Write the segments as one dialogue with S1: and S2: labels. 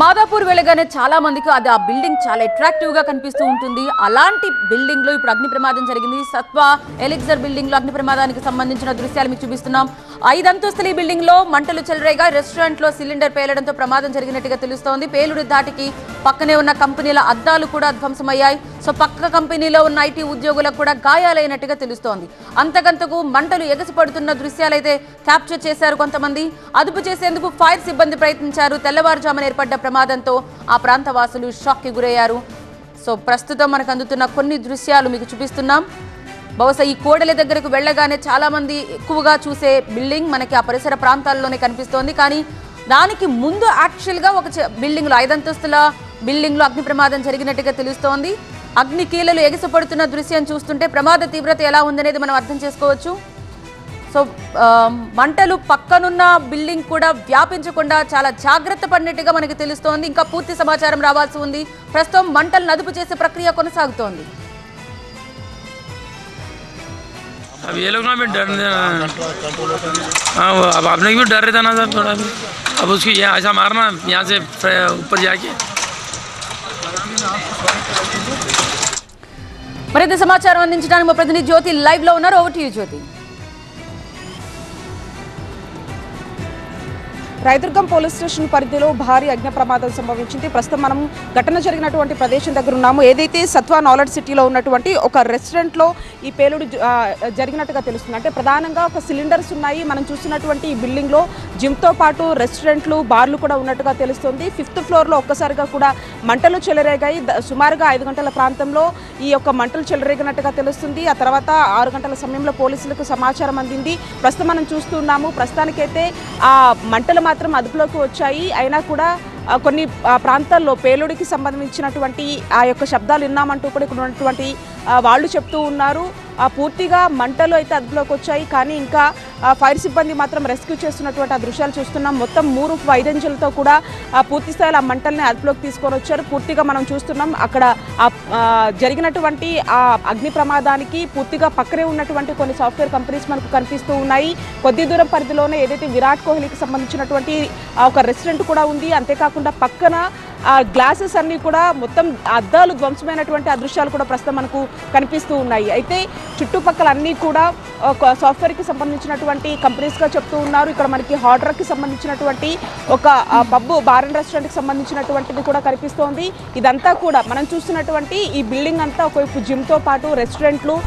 S1: మాదాపూర్ వెళ్ళగానే చాలా మందికి అది ఆ బిల్డింగ్ చాలా అట్రాక్టివ్ గా కనిపిస్తూ ఉంటుంది. అలాంటి బిల్డింగ్ లో ఇప్పుడు అగ్ని ప్రమాదం జరిగింది. సత్వ ఎలిక్సర్ బిల్డింగ్ లో అగ్ని ప్రమాదానికి సంబంధించిన దృశ్యాలు మీకు చూపిస్తున్నాం. 5 అంతస్తుల బిల్డింగ్ లో మంటలు చెలరేగా రెస్టారెంట్ లో సిలిండర్ పేలడంతో ప్రమాదం జరిగినట్టుగా తెలుస్తోంది. పేలుడు దాటికి పక్కనే ఉన్న కంపెనీల అద్దాలు కూడా ధ్వంసమయ్యాయి. సో పక్క కంపెనీలో ఉన్న ఐటీ ఉద్యోగులకు కూడా గాయాలైనట్టుగా తెలుస్తోంది. అంతకంతకు మంటలు ఎగసిపడుతున్న దృశ్యాలైతే క్యాప్చర్ చేశారు కొంతమంది. అదుపు చేసేందుకు ఫైర్ సిబ్బంది ప్రయత్నించారు. తెల్లవారుజామున ఏర్పడ్డ ప్రమాదంతో ఆ ప్రాంత వాసులు షాక్ కి గురయ్యారు. సో ప్రస్తుతం మనకు అందుతున్న కొన్ని దృశ్యాలు మీకు చూపిస్తున్నాం. బహుశా ఈ కోడలి దగ్గరకు వెళ్ళగానే చాలా మంది ఎక్కువగా చూసే బిల్డింగ్ మనకి ఆ పరిసర ప్రాంతాల్లోనే కనిపిస్తోంది. కానీ దానికి ముందు యాక్చువల్గా ఒక బిల్డింగ్లో 5 అంతస్తుల బిల్డింగ్లో అగ్ని ప్రమాదం జరిగినట్టుగా తెలుస్తోంది. అగ్ని కీలలు ఎగిసిపడుతున్న దృశ్యం చూస్తుంటే ప్రమాద తీవ్రత ఎలా ఉందనేది మనం అర్థం చేసుకోవచ్చు. సో మంటలు పక్కనున్న బిల్డింగ్ కూడా వ్యాపించకుండా చాలా జాగ్రత్త పడినట్టుగా మనకి తెలుస్తోంది. ఇంకా పూర్తి సమాచారం రావాల్సి ఉంది. ప్రస్తుతం మంటలను అదుపు చేసే ప్రక్రియ కొనసాగుతోంది.
S2: अब ये लोग ना भी डर हाँ अब आपने भी डर रहता ना सर थोड़ा भी अब उसकी ये ऐसा मारना यहाँ से ऊपर जाके
S1: మరింత సమాచారం అందించడానికి మా ప్రతినిధి జ్యోతి లైవ్ లో ఉన్నారు. Over to you Jyothi.
S3: Rayadurgam police station పరిధిలో భారీ అగ్ని ప్రమాదం సంభవించింది. ప్రస్తుతం మనం ఘటన జరిగినటువంటి ప్రదేశం దగ్గర ఉన్నాము. ఏదైతే సత్వా నాలెడ్జ్ సిటీలో ఉన్నటువంటి ఒక రెస్టారెంట్లో ఈ పేలుడు జరిగినట్టుగా తెలుస్తుంది. అంటే ప్రధానంగా ఒక సిలిండర్స్ ఉన్నాయి. మనం చూస్తున్నటువంటి ఈ బిల్డింగ్లో జిమ్తో పాటు రెస్టారెంట్లు, బార్లు కూడా ఉన్నట్టుగా తెలుస్తుంది. 5th ఫ్లోర్లో ఒక్కసారిగా కూడా మంటలు చెలరేగాయి. సుమారుగా 5 గంటల ప్రాంతంలో ఈ యొక్క మంటలు చెలరేగినట్టుగా తెలుస్తుంది. ఆ తర్వాత 6 గంటల సమయంలో పోలీసులకు సమాచారం అందింది. ప్రస్తుతం మనం చూస్తున్నాము. ప్రస్తుతానికైతే ఆ మంటలు మాత్రం అదుపులోకి వచ్చాయి. అయినా కూడా కొన్ని ప్రాంతాల్లో పేలుడికి సంబంధించినటువంటి ఆ యొక్క శబ్దాలు విన్నామంటూ కూడా ఇక్కడ ఉన్నటువంటి వాళ్ళు చెప్తూ ఉన్నారు. పూర్తిగా మంటలు అయితే అదుపులోకి వచ్చాయి. కానీ ఇంకా ఫైర్ సిబ్బంది మాత్రం రెస్క్యూ చేస్తున్నటువంటి ఆ దృశ్యాలు చూస్తున్నాం. మొత్తం 3 ఫైర్ ఇంజిన్లతో కూడా పూర్తి స్థాయిలో ఆ మంటల్ని అదుపులోకి తీసుకొని వచ్చారు. పూర్తిగా మనం చూస్తున్నాం అక్కడ జరిగినటువంటి ఆ అగ్ని ప్రమాదానికి పూర్తిగా పక్కనే ఉన్నటువంటి కొన్ని సాఫ్ట్వేర్ కంపెనీస్ మనకు కనిపిస్తూ ఉన్నాయి. కొద్ది దూరం పరిధిలోనే ఏదైతే విరాట్ కోహ్లీకి సంబంధించినటువంటి ఒక రెస్టారెంట్ కూడా ఉంది. అంతేకాకుండా పక్కన ఆ గ్లాసెస్ అన్నీ కూడా మొత్తం అద్దాలు ధ్వంసమైనటువంటి ఆ దృశ్యాలు కూడా ప్రస్తుతం మనకు కనిపిస్తూ ఉన్నాయి. అయితే చుట్టుపక్కల అన్నీ కూడా ఒక సాఫ్ట్వేర్కి సంబంధించినటువంటి కంపెనీస్గా చెప్తూ ఉన్నారు. ఇక్కడ మనకి హార్డర్కి సంబంధించినటువంటి ఒక పబ్, బార్ అండ్ రెస్టారెంట్కి సంబంధించినటువంటిది కూడా కనిపిస్తోంది. ఇదంతా కూడా మనం చూస్తున్నటువంటి ఈ బిల్డింగ్ అంతా ఒకవైపు జిమ్తో పాటు రెస్టారెంట్లు,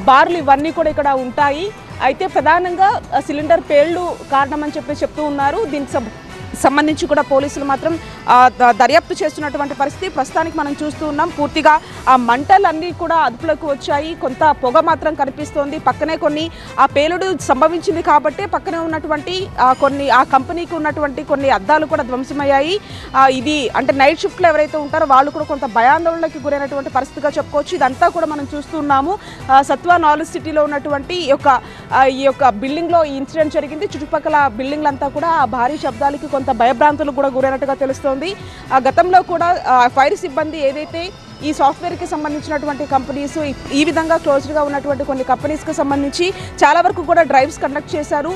S3: బార్లు ఇవన్నీ కూడా ఇక్కడ ఉంటాయి. అయితే ప్రధానంగా సిలిండర్ పేళ్లు కారణమని చెప్తూ ఉన్నారు. దీనికి సంబంధించి కూడా పోలీసులు మాత్రం దర్యాప్తు చేస్తున్నటువంటి పరిస్థితి ప్రస్తుతానికి మనం చూస్తూ ఉన్నాం. పూర్తిగా ఆ మంటలన్నీ కూడా అదుపులోకి వచ్చాయి. కొంత పొగ మాత్రం కనిపిస్తోంది. పక్కనే కొన్ని ఆ పేలుడు సంభవించింది కాబట్టి పక్కనే ఉన్నటువంటి కొన్ని ఆ కంపెనీకి ఉన్నటువంటి కొన్ని అద్దాలు కూడా ధ్వంసమయ్యాయి. ఇది అంటే నైట్ షిఫ్ట్లో ఎవరైతే ఉంటారో వాళ్ళు కూడా కొంత భయాందోళనకి గురైనటువంటి పరిస్థితిగా చెప్పుకోవచ్చు. ఇదంతా కూడా మనం చూస్తున్నాము. సత్వా నాలెడ్జ్ సిటీలో ఉన్నటువంటి ఈ యొక్క బిల్డింగ్లో ఈ ఇన్సిడెంట్ జరిగింది. చుట్టుపక్కల బిల్డింగ్లంతా కూడా ఆ భారీ శబ్దాలకి కొంత భయభ్రాంతులు కూడా గురైనట్టుగా తెలుస్తోంది. గతంలో కూడా ఫైర్ సిబ్బంది ఏదైతే ఈ సాఫ్ట్వేర్కి సంబంధించినటువంటి కంపెనీస్, ఈ విధంగా క్లోజ్డ్గా ఉన్నటువంటి కొన్ని కంపెనీస్కి సంబంధించి చాలా వరకు కూడా డ్రైవ్స్ కండక్ట్ చేశారు.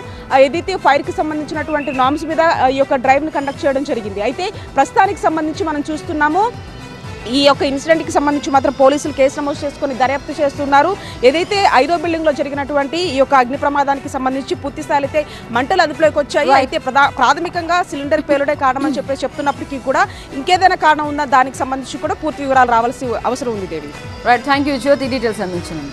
S3: ఏదైతే ఫైర్కి సంబంధించినటువంటి నామ్స్ మీద ఈ యొక్క డ్రైవ్ని కండక్ట్ చేయడం జరిగింది. అయితే ప్రస్తుతానికి సంబంధించి మనం చూస్తున్నాము ఈ యొక్క ఇన్సిడెంట్కి సంబంధించి మాత్రం పోలీసులు కేసు నమోదు చేసుకుని దర్యాప్తు చేస్తున్నారు. ఏదైతే 5వ బిల్డింగ్లో జరిగినటువంటి ఈ యొక్క అగ్ని ప్రమాదానికి సంబంధించి పూర్తి స్థాయిలో అయితే మంటలు అదుపులోకి వచ్చాయి. అయితే ప్రాథమికంగా సిలిండర్ పేలుడే కారణమని చెప్తున్నప్పటికీ కూడా ఇంకేదైనా కారణం ఉందా దానికి సంబంధించి కూడా పూర్తి వివరాలు రావాల్సి అవసరం ఉంది. Devi,
S1: right, thank you Jyothi, details అందించండి.